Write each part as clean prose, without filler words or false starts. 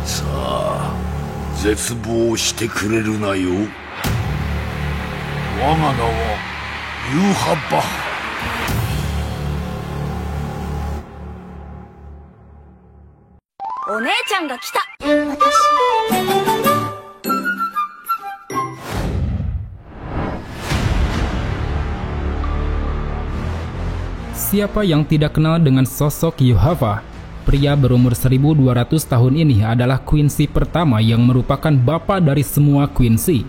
さあ、絶望してくれるなよ。我が名はユーハ・バッハ。お姉ちゃんが来た。Siapa yang tidak kenal dengan sosok Yuhava? Pria berumur 1200 tahun ini adalah Quincy pertama yang merupakan bapa dari semua Quincy.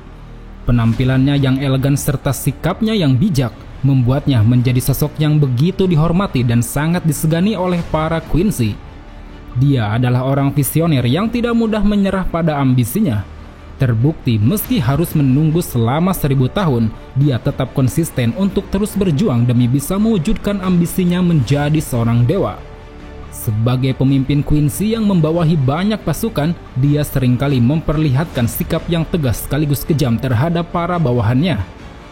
Penampilannya yang elegan serta sikapnya yang bijak membuatnya menjadi sosok yang begitu dihormati dan sangat disegani oleh para Quincy. Dia adalah orang visioner yang tidak mudah menyerah pada ambisinya. Terbukti meski harus menunggu selama 1000 tahun, dia tetap konsisten untuk terus berjuang demi bisa mewujudkan ambisinya menjadi seorang dewa. Sebagai pemimpin Quincy yang membawahi banyak pasukan, dia seringkali memperlihatkan sikap yang tegas sekaligus kejam terhadap para bawahannya.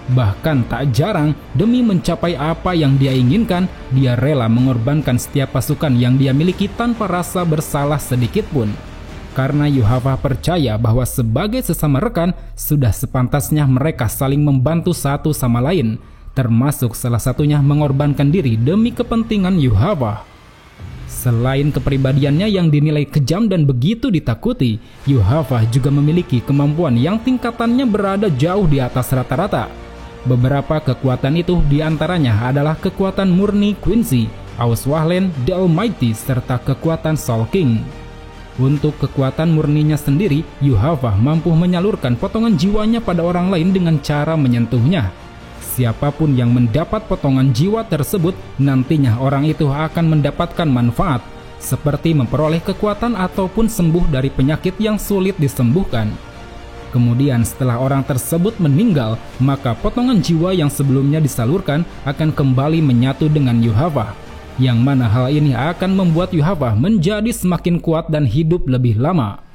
Bahkan tak jarang, demi mencapai apa yang dia inginkan, dia rela mengorbankan setiap pasukan yang dia miliki tanpa rasa bersalah sedikit pun. Karena Yuhava percaya bahwa sebagai sesama rekan, sudah sepantasnya mereka saling membantu satu sama lain, termasuk salah satunya mengorbankan diri demi kepentingan Yuhava. Selain kepribadiannya yang dinilai kejam dan begitu ditakuti, Yuhava juga memiliki kemampuan yang tingkatannya berada jauh di atas rata-rata. Beberapa kekuatan itu diantaranya adalah kekuatan murni Quincy, Auswahlen, The Almighty, serta kekuatan Soul King. Untuk kekuatan murninya sendiri, Yuhava mampu menyalurkan potongan jiwanya pada orang lain dengan cara menyentuhnya. Siapapun yang mendapat potongan jiwa tersebut, nantinya orang itu akan mendapatkan manfaat, seperti memperoleh kekuatan ataupun sembuh dari penyakit yang sulit disembuhkan. Kemudian setelah orang tersebut meninggal, maka potongan jiwa yang sebelumnya disalurkan akan kembali menyatu dengan Yuhava, yang mana hal ini akan membuat Yuhava menjadi semakin kuat dan hidup lebih lama.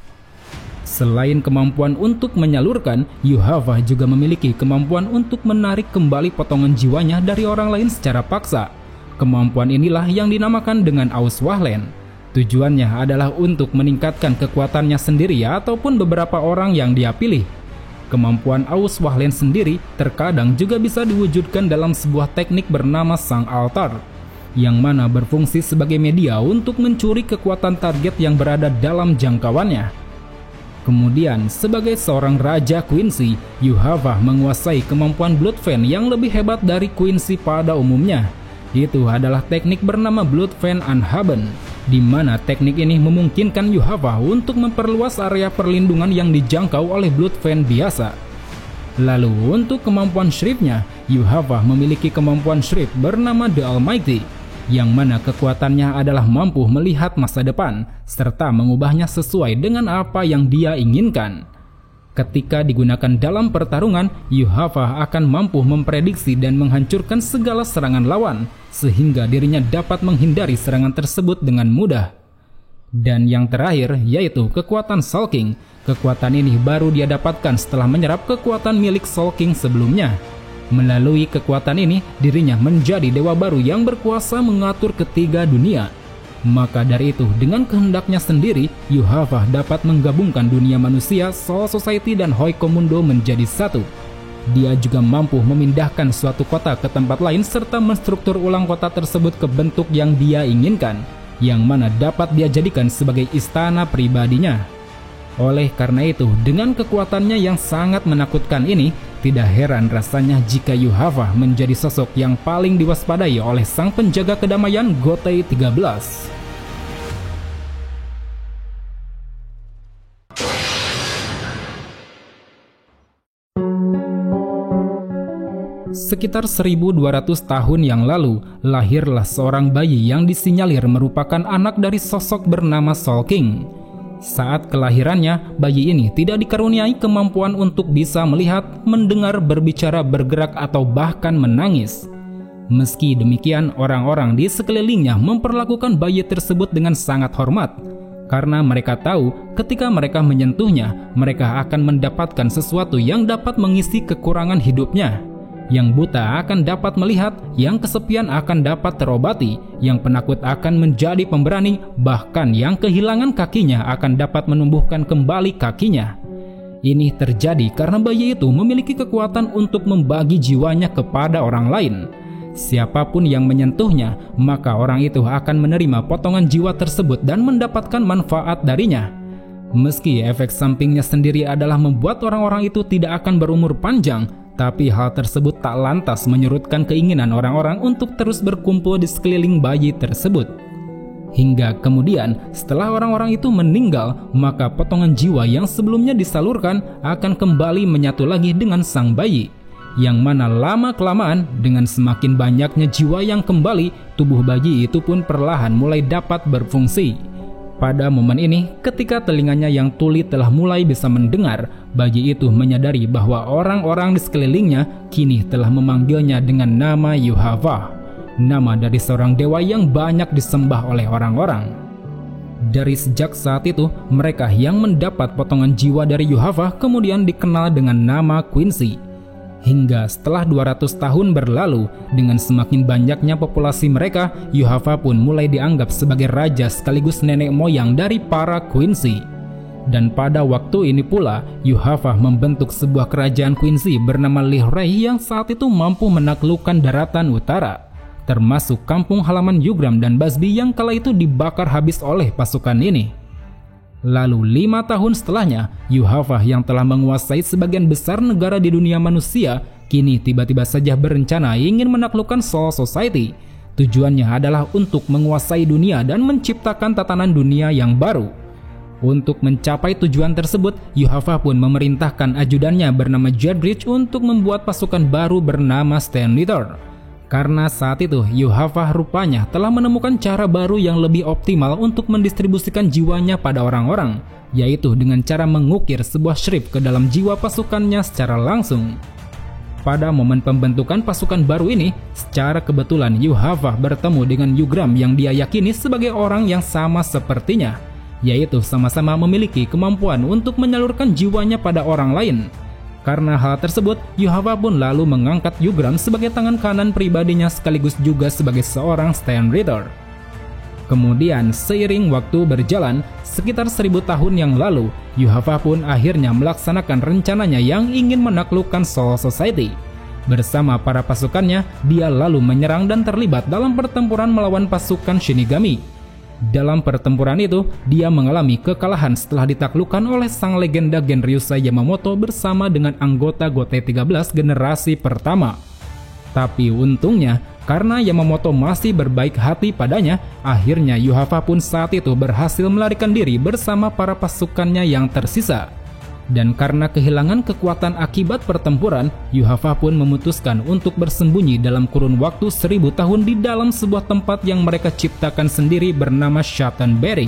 Selain kemampuan untuk menyalurkan, Yuhava juga memiliki kemampuan untuk menarik kembali potongan jiwanya dari orang lain secara paksa. Kemampuan inilah yang dinamakan dengan Auswahlen. Tujuannya adalah untuk meningkatkan kekuatannya sendiri ataupun beberapa orang yang dia pilih. Kemampuan Auswahlen sendiri terkadang juga bisa diwujudkan dalam sebuah teknik bernama Sang Altar, yang mana berfungsi sebagai media untuk mencuri kekuatan target yang berada dalam jangkauannya. Kemudian, sebagai seorang Raja Quincy, Yuhava menguasai kemampuan Blood Fan yang lebih hebat dari Quincy pada umumnya. Itu adalah teknik bernama Blood Fan Anhaben, di mana teknik ini memungkinkan Yuhava untuk memperluas area perlindungan yang dijangkau oleh Blood Fan biasa. Lalu untuk kemampuan Shrift-nya, Yuhava memiliki kemampuan Shrift bernama The Almighty, yang mana kekuatannya adalah mampu melihat masa depan, serta mengubahnya sesuai dengan apa yang dia inginkan. Ketika digunakan dalam pertarungan, Yuhava akan mampu memprediksi dan menghancurkan segala serangan lawan, sehingga dirinya dapat menghindari serangan tersebut dengan mudah. Dan yang terakhir, yaitu kekuatan Soul King. Kekuatan ini baru dia dapatkan setelah menyerap kekuatan milik Soul King sebelumnya. Melalui kekuatan ini, dirinya menjadi dewa baru yang berkuasa mengatur ketiga dunia. Maka dari itu, dengan kehendaknya sendiri, Yuhava dapat menggabungkan dunia manusia, Soul Society, dan Hoikomundo menjadi satu. Dia juga mampu memindahkan suatu kota ke tempat lain serta menstruktur ulang kota tersebut ke bentuk yang dia inginkan, yang mana dapat dia jadikan sebagai istana pribadinya. Oleh karena itu, dengan kekuatannya yang sangat menakutkan ini, tidak heran rasanya jika Yuhava menjadi sosok yang paling diwaspadai oleh sang penjaga kedamaian Gotei 13. Sekitar 1200 tahun yang lalu, lahirlah seorang bayi yang disinyalir merupakan anak dari sosok bernama Soul King. Saat kelahirannya, bayi ini tidak dikaruniai kemampuan untuk bisa melihat, mendengar, berbicara, bergerak, atau bahkan menangis. Meski demikian, orang-orang di sekelilingnya memperlakukan bayi tersebut dengan sangat hormat, karena mereka tahu ketika mereka menyentuhnya, mereka akan mendapatkan sesuatu yang dapat mengisi kekurangan hidupnya. Yang buta akan dapat melihat, yang kesepian akan dapat terobati, yang penakut akan menjadi pemberani, bahkan yang kehilangan kakinya akan dapat menumbuhkan kembali kakinya. Ini terjadi karena bayi itu memiliki kekuatan untuk membagi jiwanya kepada orang lain. Siapapun yang menyentuhnya, maka orang itu akan menerima potongan jiwa tersebut dan mendapatkan manfaat darinya. Meski efek sampingnya sendiri adalah membuat orang-orang itu tidak akan berumur panjang, tapi hal tersebut tak lantas menyurutkan keinginan orang-orang untuk terus berkumpul di sekeliling bayi tersebut. Hingga kemudian setelah orang-orang itu meninggal, maka potongan jiwa yang sebelumnya disalurkan akan kembali menyatu lagi dengan sang bayi. Yang mana lama-kelamaan dengan semakin banyaknya jiwa yang kembali, tubuh bayi itu pun perlahan mulai dapat berfungsi. Pada momen ini, ketika telinganya yang tuli telah mulai bisa mendengar, bayi itu menyadari bahwa orang-orang di sekelilingnya kini telah memanggilnya dengan nama Yuhava, nama dari seorang dewa yang banyak disembah oleh orang-orang. Dari sejak saat itu, mereka yang mendapat potongan jiwa dari Yuhava kemudian dikenal dengan nama Quincy. Hingga setelah 200 tahun berlalu, dengan semakin banyaknya populasi mereka, Yuhava pun mulai dianggap sebagai raja sekaligus nenek moyang dari para Quincy. Dan pada waktu ini pula, Yuhava membentuk sebuah kerajaan Quincy bernama Lihrae yang saat itu mampu menaklukkan daratan utara, termasuk kampung halaman Yugram dan Basbi yang kala itu dibakar habis oleh pasukan ini. Lalu 5 tahun setelahnya, Yuhava yang telah menguasai sebagian besar negara di dunia manusia, kini tiba-tiba saja berencana ingin menaklukkan Soul Society. Tujuannya adalah untuk menguasai dunia dan menciptakan tatanan dunia yang baru. Untuk mencapai tujuan tersebut, Yuhava pun memerintahkan ajudannya bernama Jedrich untuk membuat pasukan baru bernama Stanlithor. Karena saat itu Yuhava rupanya telah menemukan cara baru yang lebih optimal untuk mendistribusikan jiwanya pada orang-orang, yaitu dengan cara mengukir sebuah shrip ke dalam jiwa pasukannya secara langsung. Pada momen pembentukan pasukan baru ini, secara kebetulan Yuhava bertemu dengan Yugram yang dia yakini sebagai orang yang sama sepertinya, yaitu sama-sama memiliki kemampuan untuk menyalurkan jiwanya pada orang lain. Karena hal tersebut, Yuhava pun lalu mengangkat Yugram sebagai tangan kanan pribadinya sekaligus juga sebagai seorang Stanlithor. Kemudian, seiring waktu berjalan, sekitar 1000 tahun yang lalu, Yuhava pun akhirnya melaksanakan rencananya yang ingin menaklukkan Soul Society. Bersama para pasukannya, dia lalu menyerang dan terlibat dalam pertempuran melawan pasukan Shinigami. Dalam pertempuran itu, dia mengalami kekalahan setelah ditaklukkan oleh sang legenda Genryusai Yamamoto bersama dengan anggota Gotei 13 generasi pertama. Tapi untungnya, karena Yamamoto masih berbaik hati padanya, akhirnya Yuhava pun saat itu berhasil melarikan diri bersama para pasukannya yang tersisa. Dan karena kehilangan kekuatan akibat pertempuran, Yuhava pun memutuskan untuk bersembunyi dalam kurun waktu 1000 tahun di dalam sebuah tempat yang mereka ciptakan sendiri bernama Shottenberry,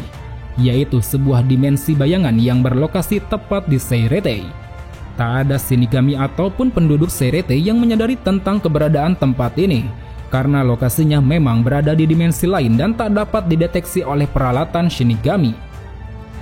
yaitu sebuah dimensi bayangan yang berlokasi tepat di Seiretei. Tak ada Shinigami ataupun penduduk Seiretei yang menyadari tentang keberadaan tempat ini, karena lokasinya memang berada di dimensi lain dan tak dapat dideteksi oleh peralatan Shinigami.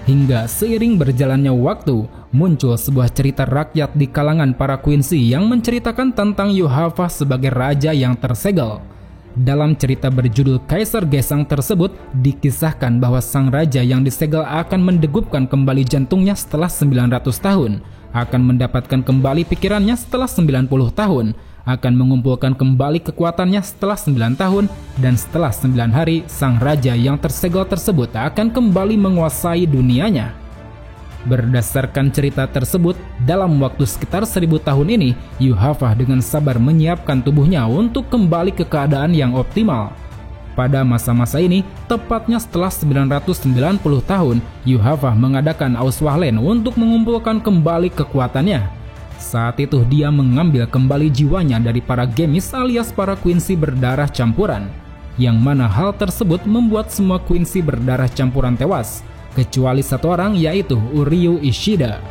Hingga seiring berjalannya waktu, muncul sebuah cerita rakyat di kalangan para Quincy yang menceritakan tentang Yuhava sebagai raja yang tersegel. Dalam cerita berjudul Kaisar Gesang tersebut, dikisahkan bahwa sang raja yang disegel akan mendegupkan kembali jantungnya setelah 900 tahun, akan mendapatkan kembali pikirannya setelah 90 tahun, akan mengumpulkan kembali kekuatannya setelah 9 tahun, dan setelah 9 hari, sang raja yang tersegel tersebut akan kembali menguasai dunianya. Berdasarkan cerita tersebut, dalam waktu sekitar 1000 tahun ini, Yuhava dengan sabar menyiapkan tubuhnya untuk kembali ke keadaan yang optimal. Pada masa-masa ini, tepatnya setelah 990 tahun, Yuhava mengadakan Auswahlen untuk mengumpulkan kembali kekuatannya. Saat itu dia mengambil kembali jiwanya dari para Gemis alias para Quincy berdarah campuran, yang mana hal tersebut membuat semua Quincy berdarah campuran tewas, kecuali satu orang, yaitu Uryu Ishida.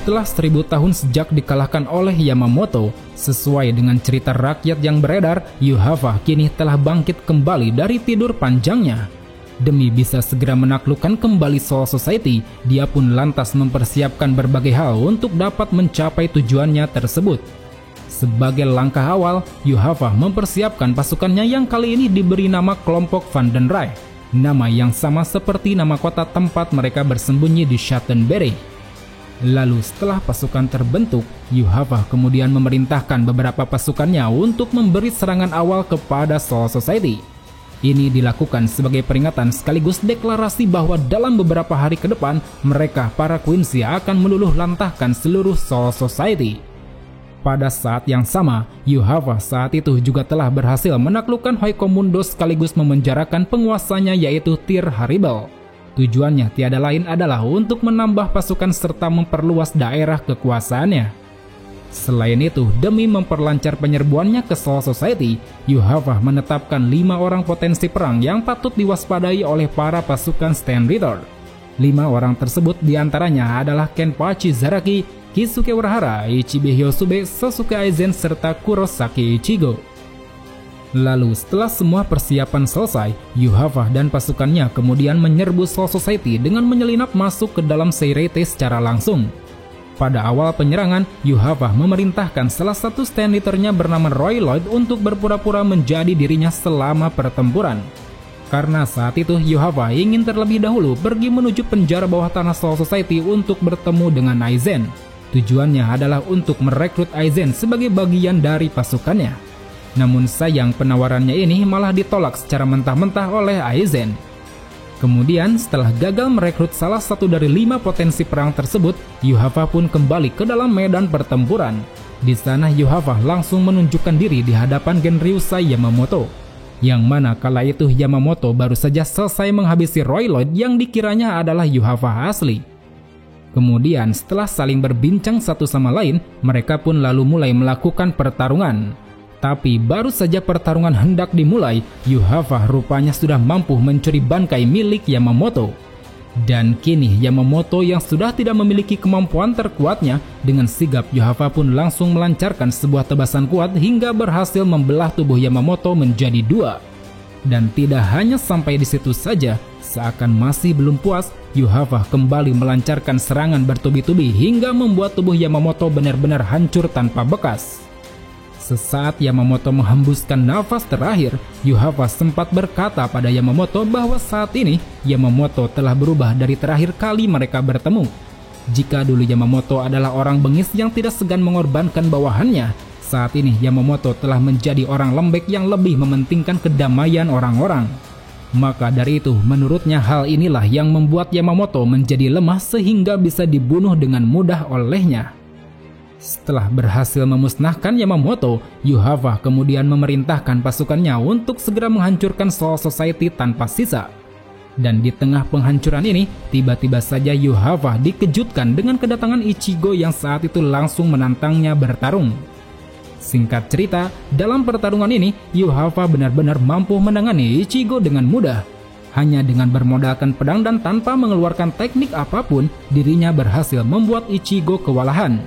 Setelah 1000 tahun sejak dikalahkan oleh Yamamoto, sesuai dengan cerita rakyat yang beredar, Yuhava kini telah bangkit kembali dari tidur panjangnya. Demi bisa segera menaklukkan kembali Soul Society, dia pun lantas mempersiapkan berbagai hal untuk dapat mencapai tujuannya tersebut. Sebagai langkah awal, Yuhava mempersiapkan pasukannya yang kali ini diberi nama kelompok Vandenrij, nama yang sama seperti nama kota tempat mereka bersembunyi di Shottenberry. Lalu setelah pasukan terbentuk, Yuhava kemudian memerintahkan beberapa pasukannya untuk memberi serangan awal kepada Soul Society. Ini dilakukan sebagai peringatan sekaligus deklarasi bahwa dalam beberapa hari ke depan, mereka para Quincy akan meluluh lantahkan seluruh Soul Society. Pada saat yang sama, Yuhava saat itu juga telah berhasil menaklukkan Hoikomundo sekaligus memenjarakan penguasanya yaitu Tyr Haribel. Tujuannya tiada lain adalah untuk menambah pasukan serta memperluas daerah kekuasaannya. Selain itu, demi memperlancar penyerbuannya ke Soul Society, Yuhava menetapkan 5 orang potensi perang yang patut diwaspadai oleh para pasukan Stand Ritter. 5 orang tersebut diantaranya adalah Kenpachi Zaraki, Kisuke Urahara, Ichibe Hyosube, Sasuke Aizen, serta Kurosaki Ichigo. Lalu setelah semua persiapan selesai, Yuhava dan pasukannya kemudian menyerbu Soul Society dengan menyelinap masuk ke dalam Seireite secara langsung. Pada awal penyerangan, Yuhava memerintahkan salah satu stand leader-nya bernama Roy Lloyd untuk berpura-pura menjadi dirinya selama pertempuran. Karena saat itu Yuhava ingin terlebih dahulu pergi menuju penjara bawah tanah Soul Society untuk bertemu dengan Aizen. Tujuannya adalah untuk merekrut Aizen sebagai bagian dari pasukannya. Namun sayang penawarannya ini malah ditolak secara mentah-mentah oleh Aizen. Kemudian setelah gagal merekrut salah satu dari 5 potensi perang tersebut, Yuhava pun kembali ke dalam medan pertempuran. Di sana Yuhava langsung menunjukkan diri di hadapan Genryusai Yamamoto. Yang mana kala itu Yamamoto baru saja selesai menghabisi Roy Lloyd yang dikiranya adalah Yuhava asli. Kemudian setelah saling berbincang satu sama lain, mereka pun lalu mulai melakukan pertarungan. Tapi baru saja pertarungan hendak dimulai, Yuhava rupanya sudah mampu mencuri bangkai milik Yamamoto. Dan kini Yamamoto yang sudah tidak memiliki kemampuan terkuatnya, dengan sigap Yuhava pun langsung melancarkan sebuah tebasan kuat hingga berhasil membelah tubuh Yamamoto menjadi 2. Dan tidak hanya sampai di situ saja, seakan masih belum puas, Yuhava kembali melancarkan serangan bertubi-tubi hingga membuat tubuh Yamamoto benar-benar hancur tanpa bekas. Sesaat Yamamoto menghembuskan nafas terakhir, Yuhava sempat berkata pada Yamamoto bahwa saat ini Yamamoto telah berubah dari terakhir kali mereka bertemu. Jika dulu Yamamoto adalah orang bengis yang tidak segan mengorbankan bawahannya, saat ini Yamamoto telah menjadi orang lembek yang lebih mementingkan kedamaian orang-orang. Maka dari itu, menurutnya hal inilah yang membuat Yamamoto menjadi lemah sehingga bisa dibunuh dengan mudah olehnya. Setelah berhasil memusnahkan Yamamoto, Yuhava kemudian memerintahkan pasukannya untuk segera menghancurkan Soul Society tanpa sisa. Dan di tengah penghancuran ini, tiba-tiba saja Yuhava dikejutkan dengan kedatangan Ichigo yang saat itu langsung menantangnya bertarung. Singkat cerita, dalam pertarungan ini, Yuhava benar-benar mampu menangani Ichigo dengan mudah. Hanya dengan bermodalkan pedang dan tanpa mengeluarkan teknik apapun, dirinya berhasil membuat Ichigo kewalahan.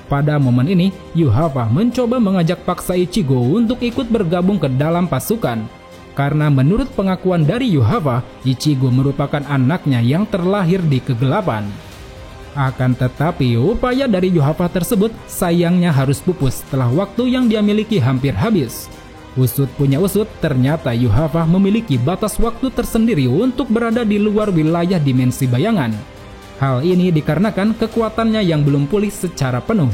Pada momen ini, Yuhava mencoba mengajak paksa Ichigo untuk ikut bergabung ke dalam pasukan. Karena menurut pengakuan dari Yuhava, Ichigo merupakan anaknya yang terlahir di kegelapan. Akan tetapi, upaya dari Yuhava tersebut sayangnya harus pupus setelah waktu yang dia miliki hampir habis. Usut punya usut, ternyata Yuhava memiliki batas waktu tersendiri untuk berada di luar wilayah dimensi bayangan. Hal ini dikarenakan kekuatannya yang belum pulih secara penuh.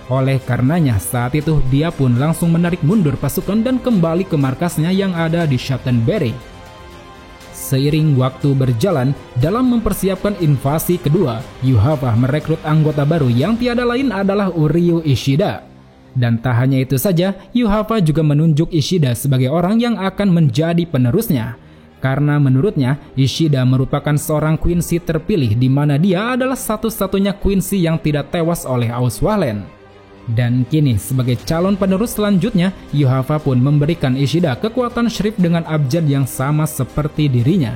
Oleh karenanya saat itu dia pun langsung menarik mundur pasukan dan kembali ke markasnya yang ada di Shottenberry. Seiring waktu berjalan, dalam mempersiapkan invasi kedua, Yuhava merekrut anggota baru yang tiada lain adalah Uryu Ishida. Dan tak hanya itu saja, Yuhava juga menunjuk Ishida sebagai orang yang akan menjadi penerusnya. Karena menurutnya, Ishida merupakan seorang Quincy terpilih di mana dia adalah satu-satunya Quincy yang tidak tewas oleh Auswahlen. Dan kini sebagai calon penerus selanjutnya, Yuhava pun memberikan Ishida kekuatan Shrif dengan abjad yang sama seperti dirinya.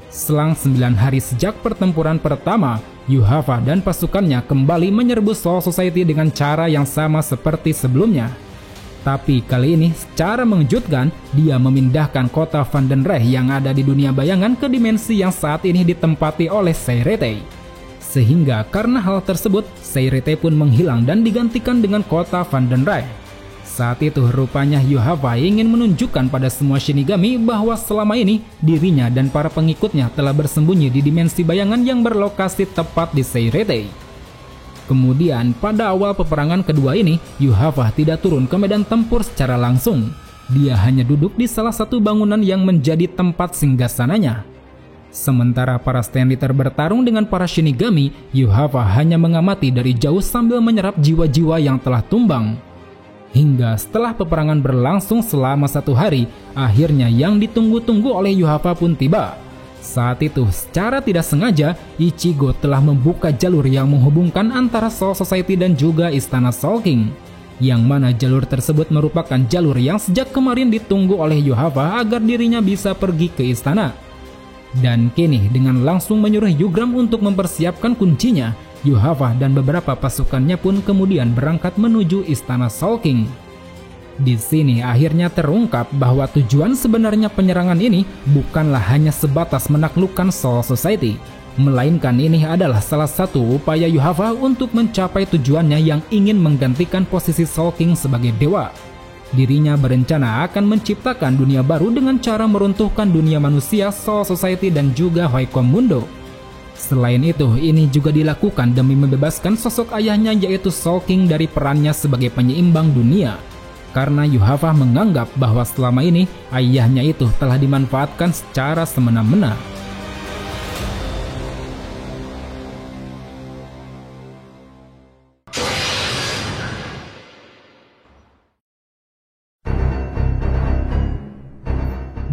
Selang 9 hari sejak pertempuran pertama, Yuhava dan pasukannya kembali menyerbu Soul Society dengan cara yang sama seperti sebelumnya. Tapi kali ini secara mengejutkan, dia memindahkan kota Vandenreich yang ada di dunia bayangan ke dimensi yang saat ini ditempati oleh Seiretei. Sehingga karena hal tersebut, Seiretei pun menghilang dan digantikan dengan kota Vandenreich. Saat itu rupanya Yuhava ingin menunjukkan pada semua Shinigami bahwa selama ini dirinya dan para pengikutnya telah bersembunyi di dimensi bayangan yang berlokasi tepat di Seiretei. Kemudian pada awal peperangan kedua ini, Yuhava tidak turun ke medan tempur secara langsung. Dia hanya duduk di salah satu bangunan yang menjadi tempat singgasananya. Sementara para stand leader bertarung dengan para Shinigami, Yuhava hanya mengamati dari jauh sambil menyerap jiwa-jiwa yang telah tumbang. Hingga setelah peperangan berlangsung selama 1 hari, akhirnya yang ditunggu-tunggu oleh Yuhava pun tiba. Saat itu, secara tidak sengaja, Ichigo telah membuka jalur yang menghubungkan antara Soul Society dan juga Istana Soul King. Yang mana jalur tersebut merupakan jalur yang sejak kemarin ditunggu oleh Yuhava agar dirinya bisa pergi ke istana. Dan kini dengan langsung menyuruh Yugram untuk mempersiapkan kuncinya, Yuhava dan beberapa pasukannya pun kemudian berangkat menuju Istana Soul King. Di sini akhirnya terungkap bahwa tujuan sebenarnya penyerangan ini bukanlah hanya sebatas menaklukkan Soul Society, melainkan ini adalah salah satu upaya Yuhava untuk mencapai tujuannya yang ingin menggantikan posisi Soul King sebagai dewa. Dirinya berencana akan menciptakan dunia baru dengan cara meruntuhkan dunia manusia, Soul Society dan juga Hoikom Mundo. Selain itu, ini juga dilakukan demi membebaskan sosok ayahnya yaitu Soul King dari perannya sebagai penyeimbang dunia. Karena Yuhava menganggap bahwa selama ini ayahnya itu telah dimanfaatkan secara semena-mena.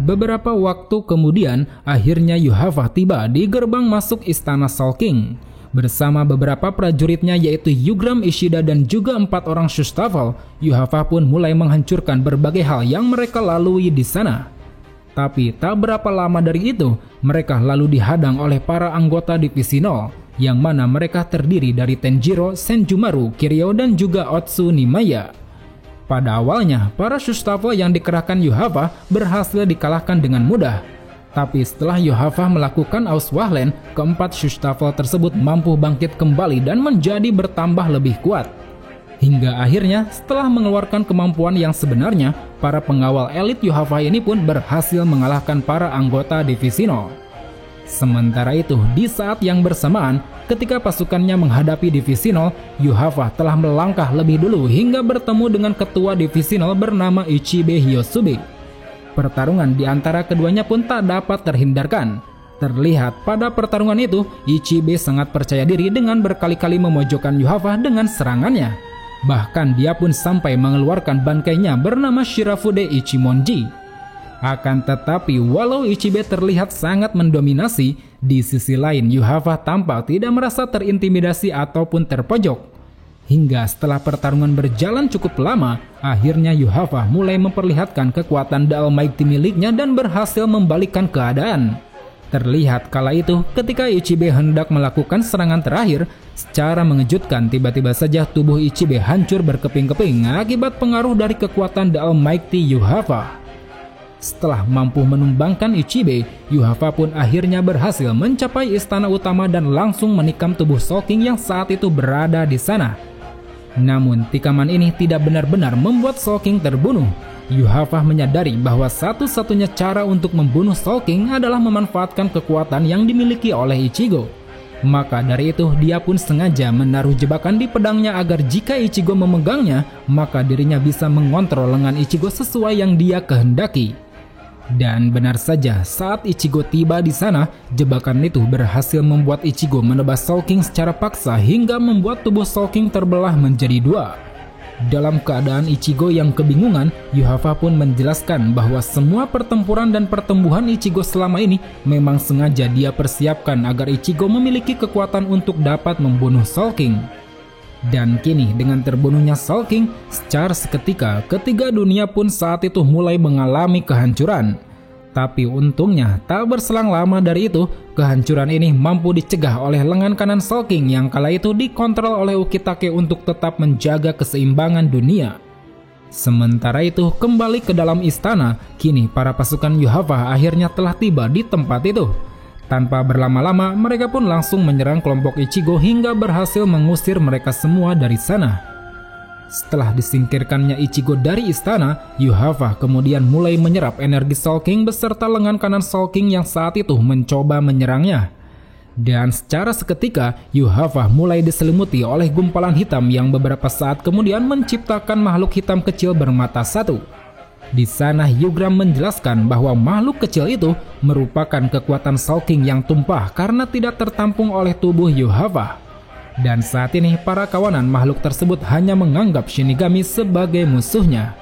Beberapa waktu kemudian, akhirnya Yuhava tiba di gerbang masuk Istana Soul King. Bersama beberapa prajuritnya yaitu Yugram, Ishida dan juga 4 orang Shustafel, Yuhava pun mulai menghancurkan berbagai hal yang mereka lalui di sana. Tapi tak berapa lama dari itu, mereka lalu dihadang oleh para anggota Divisi 0, yang mana mereka terdiri dari Tenjiro, Senjumaru, Kiryu dan juga Otsu Nimaya. Pada awalnya, para Shustafel yang dikerahkan Yuhava berhasil dikalahkan dengan mudah. Tapi setelah Yuhava melakukan Auswahlen, keempat Shustafel tersebut mampu bangkit kembali dan menjadi bertambah lebih kuat. Hingga akhirnya setelah mengeluarkan kemampuan yang sebenarnya, para pengawal elit Yuhava ini pun berhasil mengalahkan para anggota Divisi 0. Sementara itu, di saat yang bersamaan, ketika pasukannya menghadapi Divisi 0, Yuhava telah melangkah lebih dulu hingga bertemu dengan ketua Divisi 0 bernama Ichibe Hyosube. Pertarungan di antara keduanya pun tak dapat terhindarkan. Terlihat pada pertarungan itu, Ichibe sangat percaya diri dengan berkali-kali memojokkan Yuhava dengan serangannya. Bahkan dia pun sampai mengeluarkan bangkainya bernama Shirafude Ichimonji. Akan tetapi walau Ichibe terlihat sangat mendominasi, di sisi lain Yuhava tampak tidak merasa terintimidasi ataupun terpojok. Hingga setelah pertarungan berjalan cukup lama, akhirnya Yuhava mulai memperlihatkan kekuatan The Almighty miliknya dan berhasil membalikkan keadaan. Terlihat kala itu ketika Ichibe hendak melakukan serangan terakhir, secara mengejutkan tiba-tiba saja tubuh Ichibe hancur berkeping-keping akibat pengaruh dari kekuatan The Almighty Yuhava. Setelah mampu menumbangkan Ichibe, Yuhava pun akhirnya berhasil mencapai istana utama dan langsung menikam tubuh Soul King yang saat itu berada di sana. Namun tikaman ini tidak benar-benar membuat Soul King terbunuh. Yuhava menyadari bahwa satu-satunya cara untuk membunuh Soul King adalah memanfaatkan kekuatan yang dimiliki oleh Ichigo. Maka dari itu dia pun sengaja menaruh jebakan di pedangnya agar jika Ichigo memegangnya, maka dirinya bisa mengontrol lengan Ichigo sesuai yang dia kehendaki. Dan benar saja, saat Ichigo tiba di sana, jebakan itu berhasil membuat Ichigo menebas Soul King secara paksa hingga membuat tubuh Soul King terbelah menjadi 2. Dalam keadaan Ichigo yang kebingungan, Yuhava pun menjelaskan bahwa semua pertempuran dan pertumbuhan Ichigo selama ini memang sengaja dia persiapkan agar Ichigo memiliki kekuatan untuk dapat membunuh Soul King. Dan kini dengan terbunuhnya Soul King, secara seketika ketiga dunia pun saat itu mulai mengalami kehancuran. Tapi untungnya tak berselang lama dari itu, kehancuran ini mampu dicegah oleh lengan kanan Soul King yang kala itu dikontrol oleh Ukitake untuk tetap menjaga keseimbangan dunia. Sementara itu, kembali ke dalam istana, kini para pasukan Yuhava akhirnya telah tiba di tempat itu. Tanpa berlama-lama, mereka pun langsung menyerang kelompok Ichigo hingga berhasil mengusir mereka semua dari sana. Setelah disingkirkannya Ichigo dari istana, Yuhava kemudian mulai menyerap energi Soul King beserta lengan kanan Soul King yang saat itu mencoba menyerangnya. Dan secara seketika, Yuhava mulai diselimuti oleh gumpalan hitam yang beberapa saat kemudian menciptakan makhluk hitam kecil bermata satu. Di sana Yugram menjelaskan bahwa makhluk kecil itu merupakan kekuatan Soul King yang tumpah karena tidak tertampung oleh tubuh Yuhava. Dan saat ini para kawanan makhluk tersebut hanya menganggap Shinigami sebagai musuhnya.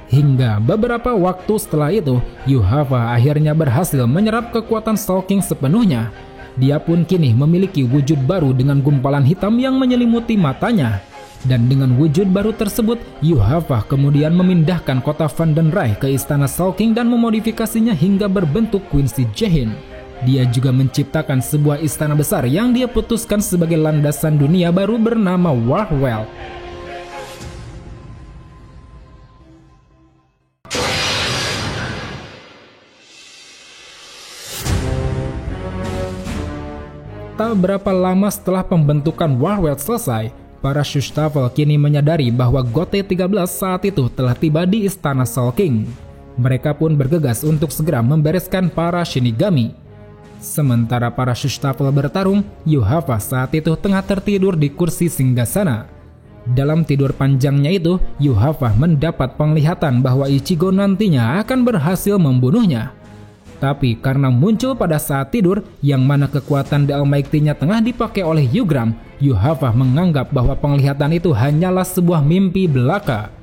Hingga beberapa waktu setelah itu, Yuhava akhirnya berhasil menyerap kekuatan Soul King sepenuhnya. Dia pun kini memiliki wujud baru dengan gumpalan hitam yang menyelimuti matanya. Dan dengan wujud baru tersebut, Yuhava kemudian memindahkan kota Vandenrai ke istana Soul King dan memodifikasinya hingga berbentuk Quincy Jahin. Dia juga menciptakan sebuah istana besar yang dia putuskan sebagai landasan dunia baru bernama Warwell. Tak berapa lama setelah pembentukan Warwell selesai, para Shustavel kini menyadari bahwa Gote 13 saat itu telah tiba di istana Soul King. Mereka pun bergegas untuk segera membereskan para Shinigami. Sementara para Shustavel bertarung, Yuhava saat itu tengah tertidur di kursi singgasana. Dalam tidur panjangnya itu, Yuhava mendapat penglihatan bahwa Ichigo nantinya akan berhasil membunuhnya. Tapi karena muncul pada saat tidur, yang mana kekuatan The Almighty-nya tengah dipakai oleh Yugram, Yuhava menganggap bahwa penglihatan itu hanyalah sebuah mimpi belaka.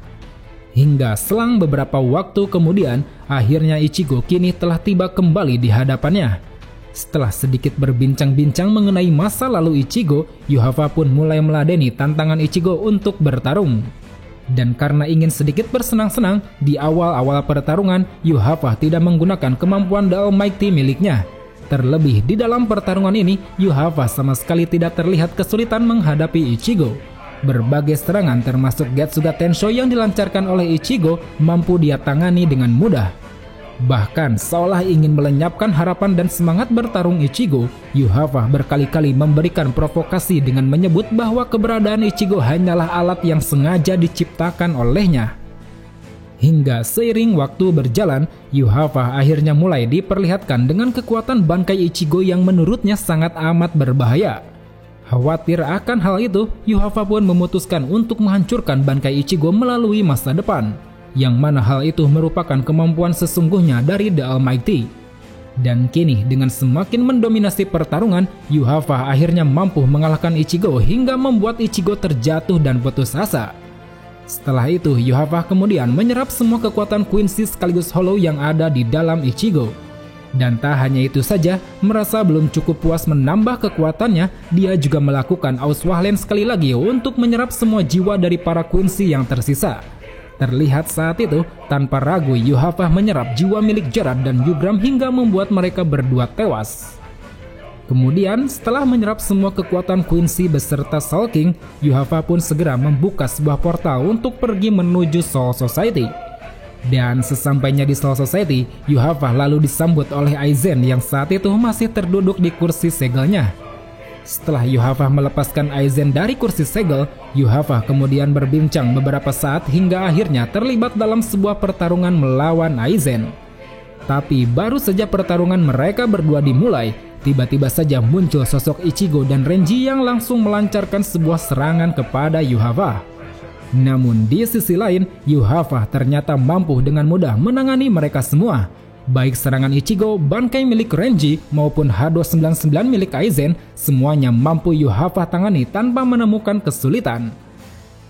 Hingga selang beberapa waktu kemudian, akhirnya Ichigo kini telah tiba kembali di hadapannya. Setelah sedikit berbincang-bincang mengenai masa lalu Ichigo, Yuhava pun mulai meladeni tantangan Ichigo untuk bertarung. Dan karena ingin sedikit bersenang-senang, di awal-awal pertarungan, Yuhava tidak menggunakan kemampuan The Almighty miliknya. Terlebih di dalam pertarungan ini, Yuhava sama sekali tidak terlihat kesulitan menghadapi Ichigo. Berbagai serangan termasuk Getsuga Tensho yang dilancarkan oleh Ichigo mampu dia tangani dengan mudah. Bahkan seolah ingin melenyapkan harapan dan semangat bertarung Ichigo, Yuhava berkali-kali memberikan provokasi dengan menyebut bahwa keberadaan Ichigo hanyalah alat yang sengaja diciptakan olehnya. Hingga seiring waktu berjalan, Yuhava akhirnya mulai diperlihatkan dengan kekuatan Bankai Ichigo yang menurutnya sangat amat berbahaya. Khawatir akan hal itu, Yuhava pun memutuskan untuk menghancurkan Bankai Ichigo melalui masa depan. Yang mana hal itu merupakan kemampuan sesungguhnya dari The Almighty. Dan kini dengan semakin mendominasi pertarungan, Yuhava akhirnya mampu mengalahkan Ichigo hingga membuat Ichigo terjatuh dan putus asa. Setelah itu, Yuhava kemudian menyerap semua kekuatan Quincy sekaligus Hollow yang ada di dalam Ichigo. Dan tak hanya itu saja, merasa belum cukup puas menambah kekuatannya, dia juga melakukan Auswahlen sekali lagi untuk menyerap semua jiwa dari para Quincy yang tersisa. Terlihat saat itu, tanpa ragu Yuhava menyerap jiwa milik Gerard dan Yugram hingga membuat mereka berdua tewas. Kemudian, setelah menyerap semua kekuatan Quincy beserta Soul King, Yuhava pun segera membuka sebuah portal untuk pergi menuju Soul Society. Dan sesampainya di Soul Society, Yuhava lalu disambut oleh Aizen yang saat itu masih terduduk di kursi segelnya. Setelah Yuhava melepaskan Aizen dari kursi segel, Yuhava kemudian berbincang beberapa saat hingga akhirnya terlibat dalam sebuah pertarungan melawan Aizen. Tapi baru saja pertarungan mereka berdua dimulai, tiba-tiba saja muncul sosok Ichigo dan Renji yang langsung melancarkan sebuah serangan kepada Yuhava. Namun di sisi lain, Yuhava ternyata mampu dengan mudah menangani mereka semua. Baik serangan Ichigo, Bankai milik Renji, maupun H299 milik Aizen, semuanya mampu Yuhava tangani tanpa menemukan kesulitan.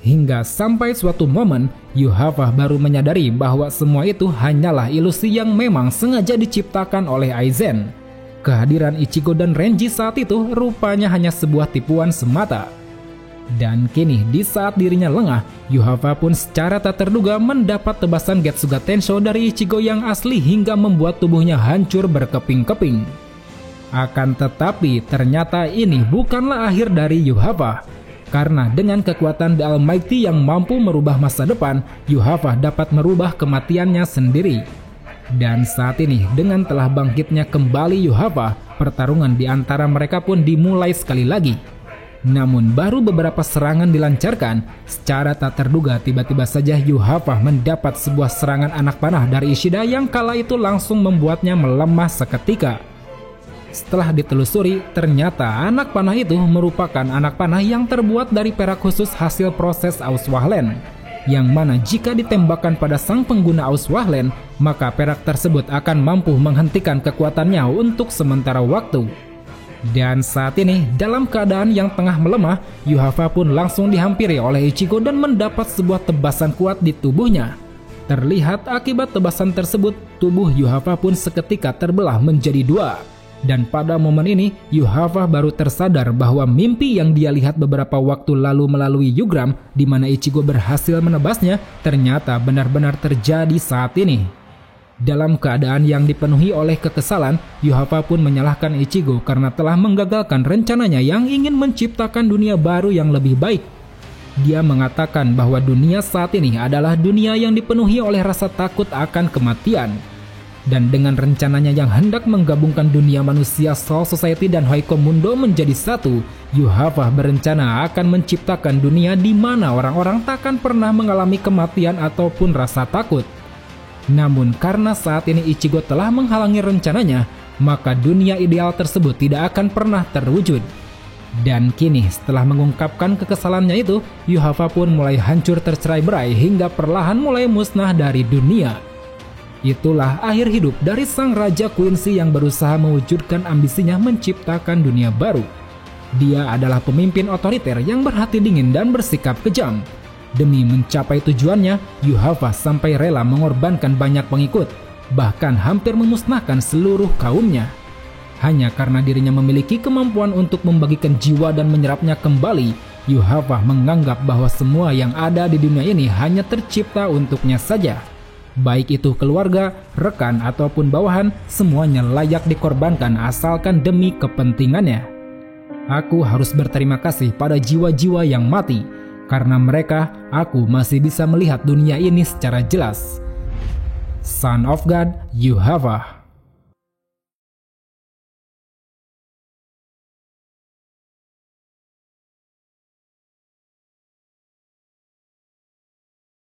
Hingga sampai suatu momen, Yuhava baru menyadari bahwa semua itu hanyalah ilusi yang memang sengaja diciptakan oleh Aizen. Kehadiran Ichigo dan Renji saat itu rupanya hanya sebuah tipuan semata. Dan kini di saat dirinya lengah, Yuhava pun secara tak terduga mendapat tebasan Getsuga Tensho dari Ichigo yang asli hingga membuat tubuhnya hancur berkeping-keping. Akan tetapi ternyata ini bukanlah akhir dari Yuhava. Karena dengan kekuatan The Almighty yang mampu merubah masa depan, Yuhava dapat merubah kematiannya sendiri. Dan saat ini, dengan telah bangkitnya kembali Yuhava, pertarungan di antara mereka pun dimulai sekali lagi. Namun baru beberapa serangan dilancarkan, secara tak terduga tiba-tiba saja Yuhava mendapat sebuah serangan anak panah dari Ishida yang kala itu langsung membuatnya melemah seketika. Setelah ditelusuri, ternyata anak panah itu merupakan anak panah yang terbuat dari perak khusus hasil proses Auswahlen, yang mana jika ditembakkan pada sang pengguna Auswahlen, maka perak tersebut akan mampu menghentikan kekuatannya untuk sementara waktu. Dan saat ini, dalam keadaan yang tengah melemah, Yuhava pun langsung dihampiri oleh Ichigo dan mendapat sebuah tebasan kuat di tubuhnya. Terlihat akibat tebasan tersebut, tubuh Yuhava pun seketika terbelah menjadi dua. Dan pada momen ini, Yuhava baru tersadar bahwa mimpi yang dia lihat beberapa waktu lalu melalui Yugram, di mana Ichigo berhasil menebasnya, ternyata benar-benar terjadi saat ini. Dalam keadaan yang dipenuhi oleh kekesalan, Yuhava pun menyalahkan Ichigo karena telah menggagalkan rencananya yang ingin menciptakan dunia baru yang lebih baik. Dia mengatakan bahwa dunia saat ini adalah dunia yang dipenuhi oleh rasa takut akan kematian. Dan dengan rencananya yang hendak menggabungkan dunia manusia Soul Society dan Hoiko Mundo menjadi satu, Yuhava berencana akan menciptakan dunia di mana orang-orang takkan pernah mengalami kematian ataupun rasa takut. Namun karena saat ini Ichigo telah menghalangi rencananya, maka dunia ideal tersebut tidak akan pernah terwujud. Dan kini setelah mengungkapkan kekesalannya itu, Yuhava pun mulai hancur tercerai-berai hingga perlahan mulai musnah dari dunia. Itulah akhir hidup dari sang Raja Quincy yang berusaha mewujudkan ambisinya menciptakan dunia baru. Dia adalah pemimpin otoriter yang berhati dingin dan bersikap kejam. Demi mencapai tujuannya, Yuhava sampai rela mengorbankan banyak pengikut, bahkan hampir memusnahkan seluruh kaumnya. Hanya karena dirinya memiliki kemampuan untuk membagikan jiwa dan menyerapnya kembali, Yuhava menganggap bahwa semua yang ada di dunia ini hanya tercipta untuknya saja. Baik itu keluarga, rekan, ataupun bawahan, semuanya layak dikorbankan asalkan demi kepentingannya. Aku harus berterima kasih pada jiwa-jiwa yang mati. Karena mereka, aku masih bisa melihat dunia ini secara jelas. Son of God, Yuhava.